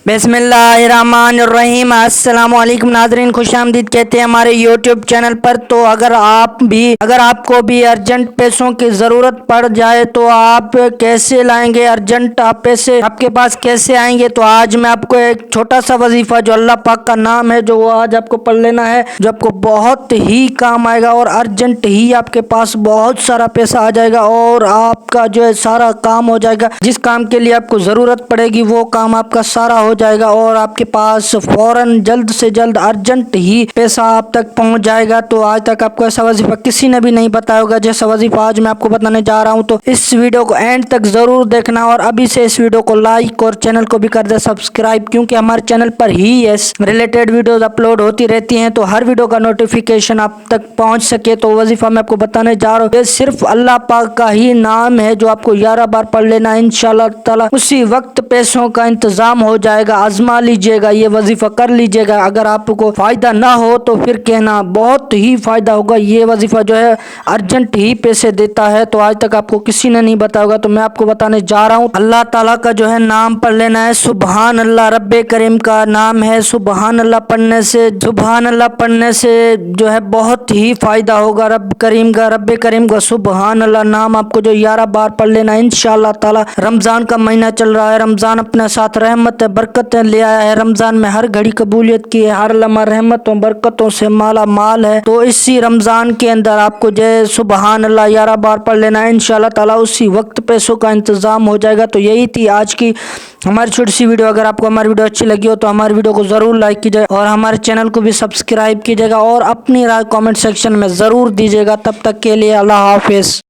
बिस्मिल्लाहिर्रहमानिर्रहीम। अस्सलाम वालेकुम नाज़रीन, खुश आमदीद कहते हैं हमारे यूट्यूब चैनल पर। तो अगर आपको भी अर्जेंट पैसों की ज़रूरत पड़ जाए तो आप कैसे लाएंगे अर्जेंट पैसे आपके पास कैसे आएंगे, तो आज मैं आपको एक छोटा सा वजीफ़ा जो अल्लाह पाक का नाम है जो वो आज आपको पढ़ लेना है, जो आपको बहुत ही काम आएगा और अर्जेंट ही आपके पास बहुत सारा पैसा आ जाएगा और आपका जो है सारा काम हो जाएगा। जिस काम के लिए आपको ज़रूरत पड़ेगी वो काम आपका सारा हो जाएगा और आपके पास फौरन जल्द से जल्द अर्जेंट ही पैसा आप तक पहुंच जाएगा। तो आज तक आपको ऐसा वजीफा किसी ने भी नहीं बताया होगा जैसा वजीफा आज मैं आपको बताने जा रहा हूं। तो इस वीडियो को एंड तक जरूर देखना और अभी से इस वीडियो को लाइक और चैनल को भी कर दे सब्सक्राइब, क्योंकि हमारे चैनल पर ही इस रिलेटेड वीडियोस अपलोड होती रहती हैं। तो हर वीडियो का नोटिफिकेशन आप तक पहुंच सके। तो वजीफा मैं आपको बताने जा रहा हूँ, ये सिर्फ अल्लाह पाक का ही नाम है जो आपको 11 बार पढ़ लेना है। इंशाअल्लाह ताला उसी वक्त पैसों का इंतजाम हो जाएगा। आजमा लीजिएगा, ये वजीफा कर लीजिएगा। अगर आपको फायदा ना हो तो फिर कहना, बहुत ही फायदा होगा। ये वजीफा जो है अर्जेंट ही पैसे देता है। तो आज तक आपको किसी ने नहीं बताया होगा, तो मैं आपको बताने जा रहा हूँ। अल्लाह ताला का जो है नाम पढ़ लेना है। सुबहान अल्लाह, रब्बे करीम का नाम है। सुबहान अल्लाह पढ़ने से जो है बहुत ही फायदा होगा। रब्बे करीम का सुबहान अल्लाह नाम आपको जो 11 बार पढ़ लेना है। इंशाअल्लाह ताला रमजान का महीना चल रहा है, रमजान अपने साथ रहमत बरकतें ले आया है। रमजान में हर घड़ी कबूलियत की है, हर लम्हा रहमतों बरकतों से माला माल है। तो इसी रमजान के अंदर आपको जो है सुबहान अल्लाह 11 बार पढ़ लेना है। इंशाअल्लाह ताला उसी वक्त पैसों का इंतजाम हो जाएगा। तो यही थी आज की हमारी छोटी सी वीडियो। अगर आपको हमारी वीडियो अच्छी लगी हो तो हमारी वीडियो को ज़रूर लाइक कीजिए और हमारे चैनल को भी सब्सक्राइब कीजिएगा और अपनी राय कमेंट सेक्शन में ज़रूर दीजिएगा। तब तक के लिए अल्लाह हाफिज़।